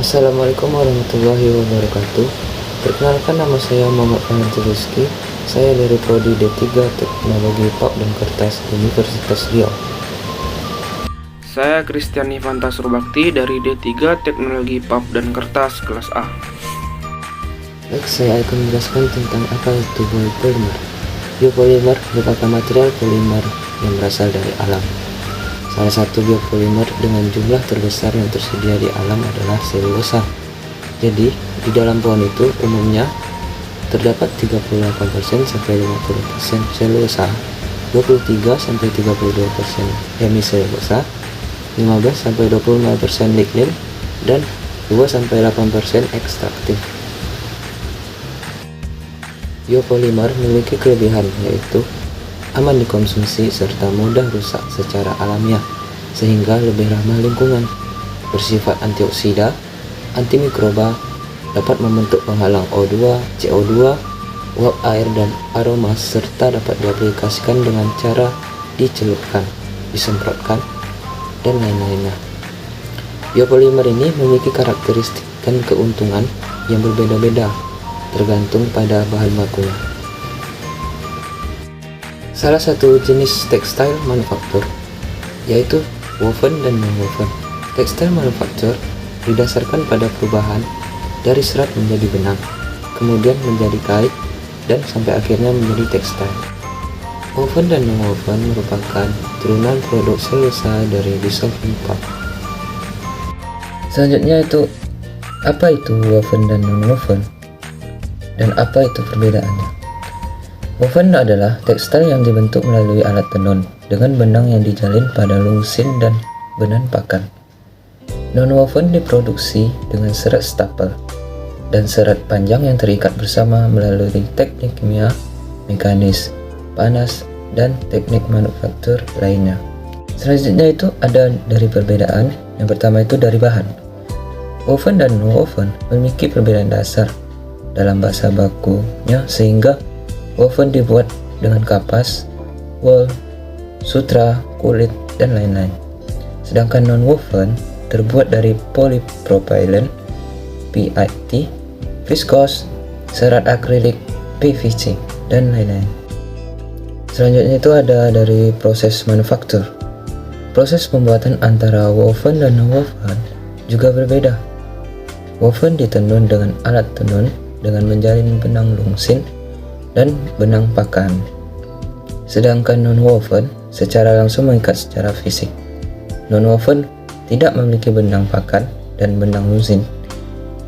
Assalamualaikum warahmatullahi wabarakatuh. Perkenalkan, nama saya Muhammad Fahmi Rizky. Saya dari Prodi D3 Teknologi Pulp dan Kertas Universitas Riau. Saya Kristian Ivanta Surbakti dari D3 Teknologi Pulp dan Kertas kelas A. Baik, saya akan menjelaskan tentang apa itu biopolimer. Biopolimer merupakan material polimer yang berasal dari alam. Salah satu biopolimer dengan jumlah terbesar yang tersedia di alam adalah selulosa. Jadi, di dalam pohon itu umumnya terdapat 38% sampai 50% selulosa, 23 sampai 32% hemiselulosa, 15 sampai 25% lignin, dan 2 sampai 8% ekstraktif. Biopolimer memiliki kelebihan, yaitu aman dikonsumsi serta mudah rusak secara alamiah, sehingga lebih ramah lingkungan, bersifat antioksida, antimikroba, dapat membentuk penghalang O2, CO2, uap air dan aroma, serta dapat diaplikasikan dengan cara dicelupkan, disemprotkan, dan lain-lainnya. Biopolimer ini memiliki karakteristik dan keuntungan yang berbeda-beda tergantung pada bahan bakunya. Salah satu jenis tekstil manufaktur yaitu woven dan non-woven. Tekstil manufaktur didasarkan pada perubahan dari serat menjadi benang, kemudian menjadi kain, dan sampai akhirnya menjadi tekstil. Woven dan non-woven merupakan turunan produk selulosa dari dissolving pulp. Selanjutnya itu, apa itu woven dan non-woven? Dan apa itu perbedaannya? Woven adalah tekstil yang dibentuk melalui alat tenun dengan benang yang dijalin pada lungsin dan benang pakan. Non-woven diproduksi dengan serat stapel dan serat panjang yang terikat bersama melalui teknik kimia, mekanis, panas, dan teknik manufaktur lainnya. Selanjutnya itu ada dari perbedaan. Yang pertama itu dari bahan. Woven dan non-woven memiliki perbedaan dasar dalam bahasa bakunya, sehingga woven dibuat dengan kapas, wool, sutra, kulit, dan lain-lain. Sedangkan non-woven terbuat dari polypropylen, PIT, viskos, serat akrilik, PVC, dan lain-lain. Selanjutnya itu ada dari proses manufaktur. Proses pembuatan antara woven dan non-woven juga berbeda. Woven ditenun dengan alat tenun dengan menjalin benang lungsin dan benang pakan. Sedangkan non-woven secara langsung mengikat secara fisik. Non-woven tidak memiliki benang pakan dan benang lungsin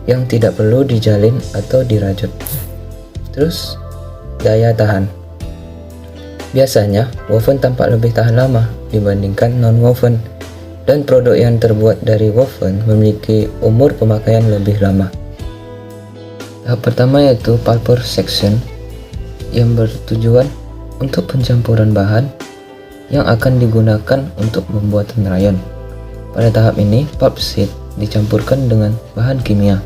yang tidak perlu dijalin atau dirajut. Terus, daya tahan. Biasanya, woven tampak lebih tahan lama dibandingkan non-woven, dan produk yang terbuat dari woven memiliki umur pemakaian lebih lama. Tahap pertama yaitu pulper section, yang bertujuan untuk pencampuran bahan yang akan digunakan untuk pembuatan rayon. Pada tahap ini, pulp sheet dicampurkan dengan bahan kimia.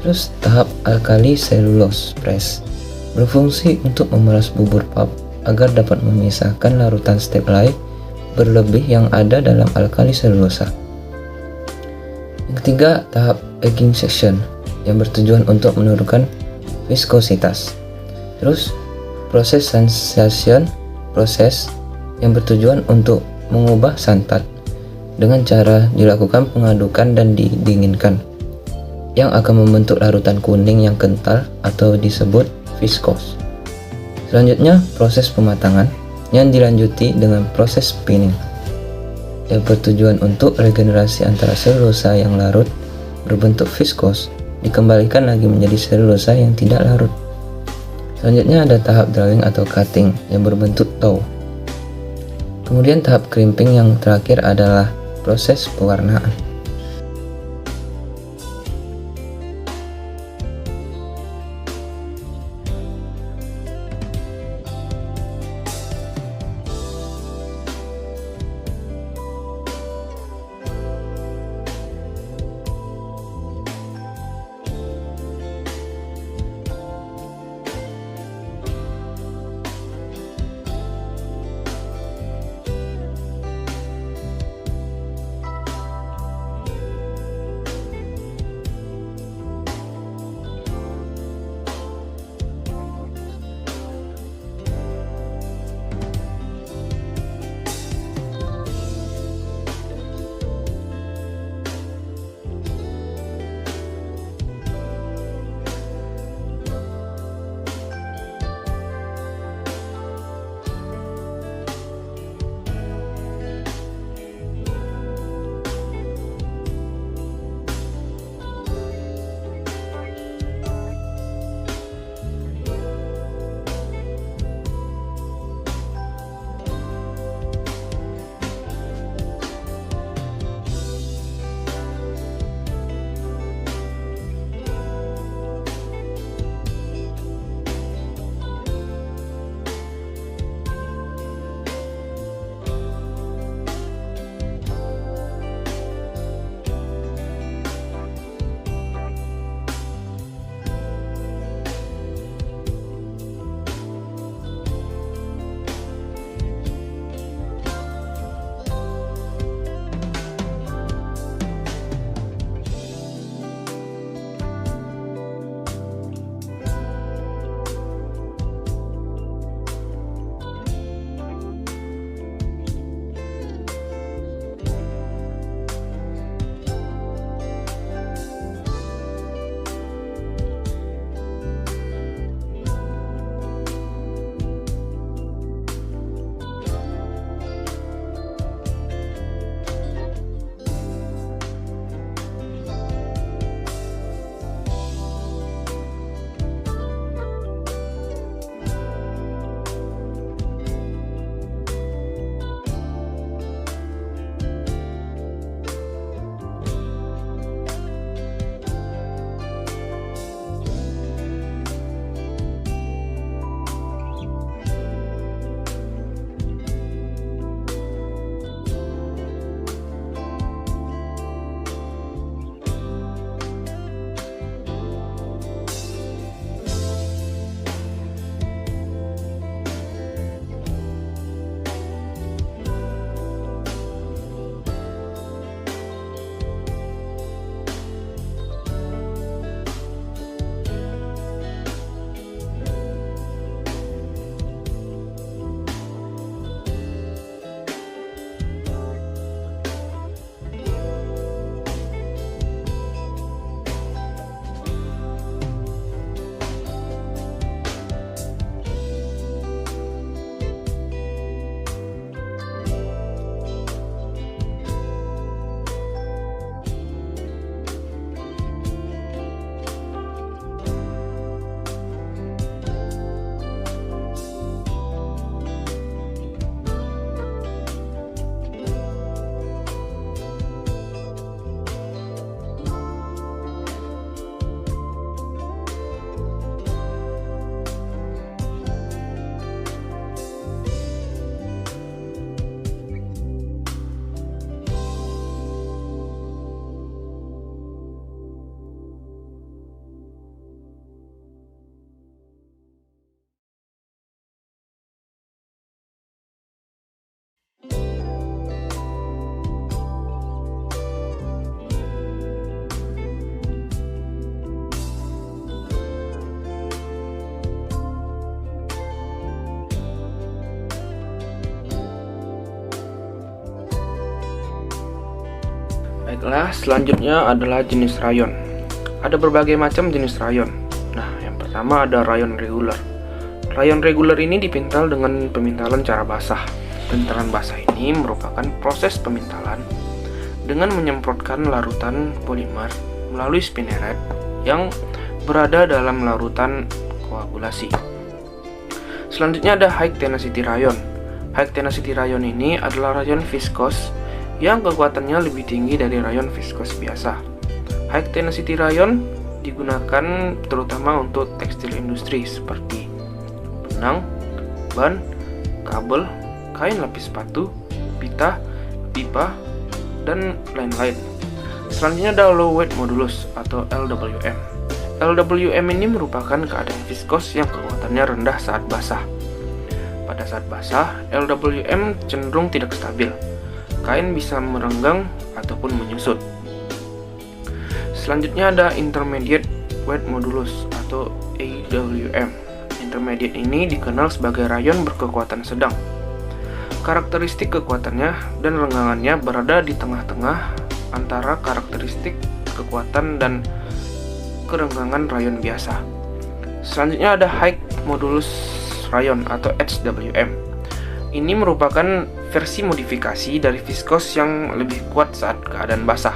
Terus tahap alkali cellulose press berfungsi untuk memeras bubur pulp agar dapat memisahkan larutan steril berlebih yang ada dalam alkali selulosa. Yang ketiga, tahap bagging section yang bertujuan untuk menurunkan viskositas. Terus, proses sensation proses yang bertujuan untuk mengubah santat dengan cara dilakukan pengadukan dan didinginkan, yang akan membentuk larutan kuning yang kental atau disebut viskos. Selanjutnya, proses pematangan yang dilanjuti dengan proses spinning yang bertujuan untuk regenerasi antara selulosa yang larut berbentuk viskos dikembalikan lagi menjadi selulosa yang tidak larut. Selanjutnya ada tahap drawing atau cutting yang berbentuk tow. Kemudian tahap crimping yang terakhir adalah proses pewarnaan. Baiklah, selanjutnya adalah jenis rayon. Ada berbagai macam jenis rayon. Nah, yang pertama ada rayon reguler. Rayon reguler ini dipintal dengan pemintalan cara basah. Pemintalan basah ini merupakan proses pemintalan dengan menyemprotkan larutan polimer melalui spinneret yang berada dalam larutan koagulasi. Selanjutnya ada high tenacity rayon. High tenacity rayon ini adalah rayon viskos yang kekuatannya lebih tinggi dari rayon viskos biasa. High tenacity rayon digunakan terutama untuk tekstil industri seperti benang, ban, kabel, kain lapis sepatu, pita, pipa, dan lain-lain. Selanjutnya ada low weight modulus atau LWM. LWM ini merupakan keadaan viskos yang kekuatannya rendah saat basah. Pada saat basah, LWM cenderung tidak stabil. Kain bisa merenggang ataupun menyusut. Selanjutnya ada intermediate weight modulus atau AWM. Intermediate ini dikenal sebagai rayon berkekuatan sedang. Karakteristik kekuatannya dan renggangannya berada di tengah-tengah antara karakteristik kekuatan dan kerenggangan rayon biasa. Selanjutnya ada high modulus rayon atau HWM. Ini merupakan versi modifikasi dari viskos yang lebih kuat saat keadaan basah.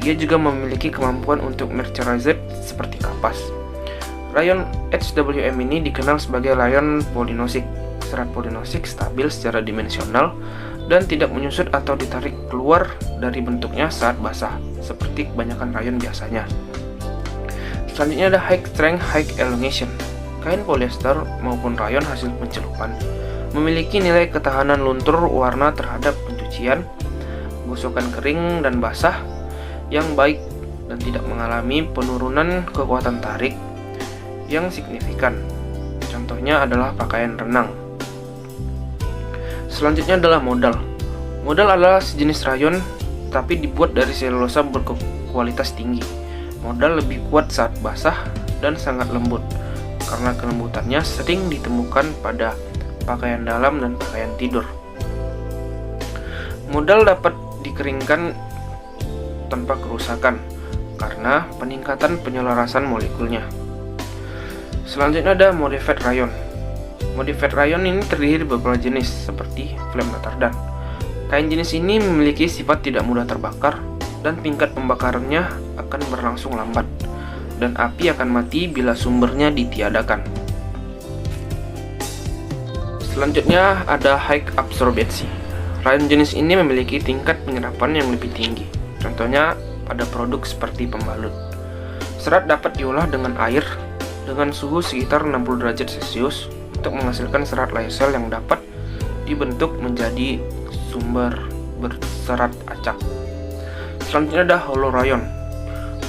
Dia juga memiliki kemampuan untuk mercurize seperti kapas. Rayon HWM ini dikenal sebagai rayon polinosik. Serat polinosik stabil secara dimensional dan tidak menyusut atau ditarik keluar dari bentuknya saat basah, seperti kebanyakan rayon biasanya. Selanjutnya ada high strength high elongation. Kain polyester maupun rayon hasil pencelupan memiliki nilai ketahanan luntur warna terhadap pencucian, gosokan kering dan basah yang baik dan tidak mengalami penurunan kekuatan tarik yang signifikan. Contohnya adalah pakaian renang. Selanjutnya adalah modal. Modal adalah sejenis rayon tapi dibuat dari selulosa berkualitas tinggi. Modal lebih kuat saat basah dan sangat lembut karena kelembutannya sering ditemukan pada pakaian dalam dan pakaian tidur. Modal dapat dikeringkan tanpa kerusakan karena peningkatan penyelarasan molekulnya. Selanjutnya ada modified rayon. Modified rayon ini terdiri dari beberapa jenis seperti flame retardant. Kain jenis ini memiliki sifat tidak mudah terbakar dan tingkat pembakarannya akan berlangsung lambat dan api akan mati bila sumbernya ditiadakan. Selanjutnya ada high absorbency. Rayon jenis ini memiliki tingkat penyerapan yang lebih tinggi. Contohnya pada produk seperti pembalut. Serat dapat diolah dengan air dengan suhu sekitar 60 derajat Celcius untuk menghasilkan serat lyocell yang dapat dibentuk menjadi sumber berserat acak. Selanjutnya ada hollow rayon.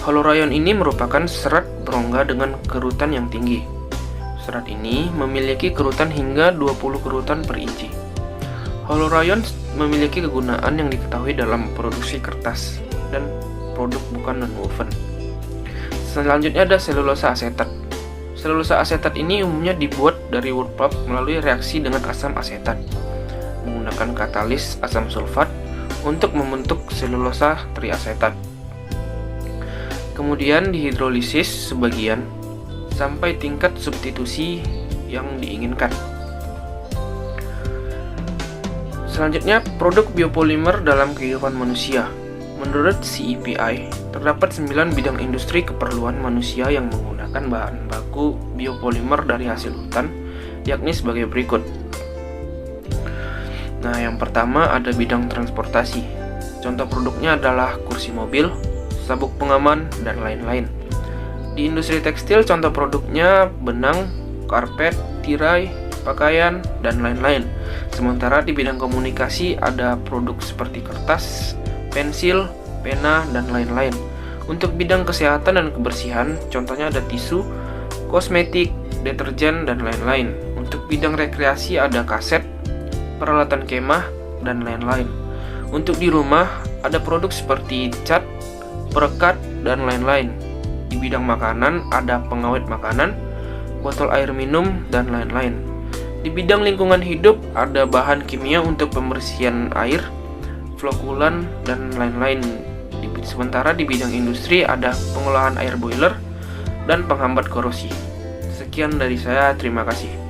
Hollow rayon ini merupakan serat berongga dengan kerutan yang tinggi. Serat ini memiliki kerutan hingga 20 kerutan per inci. Hollow rayon memiliki kegunaan yang diketahui dalam produksi kertas dan produk bukan nonwoven. Selanjutnya ada selulosa asetat. Selulosa asetat ini umumnya dibuat dari wood pulp melalui reaksi dengan asam asetat menggunakan katalis asam sulfat untuk membentuk selulosa triasetat. Kemudian dihidrolisis sebagian sampai tingkat substitusi yang diinginkan. Selanjutnya, produk biopolimer dalam kehidupan manusia. Menurut CEPI, terdapat 9 bidang industri keperluan manusia yang menggunakan bahan baku biopolimer dari hasil hutan, yakni sebagai berikut. Nah, yang pertama ada bidang transportasi. Contoh produknya adalah kursi mobil, sabuk pengaman, dan lain-lain. Di industri tekstil, contoh produknya benang, karpet, tirai, pakaian, dan lain-lain. Sementara di bidang komunikasi ada produk seperti kertas, pensil, pena, dan lain-lain. Untuk bidang kesehatan dan kebersihan, contohnya ada tisu, kosmetik, deterjen, dan lain-lain. Untuk bidang rekreasi ada kaset, peralatan kemah, dan lain-lain. Untuk di rumah, ada produk seperti cat, perekat, dan lain-lain. Di bidang makanan, ada pengawet makanan, botol air minum, dan lain-lain. Di bidang lingkungan hidup, ada bahan kimia untuk pembersihan air, flokulan, dan lain-lain. Di Sementara di bidang industri ada pengolahan air boiler dan penghambat korosi. Sekian dari saya, terima kasih.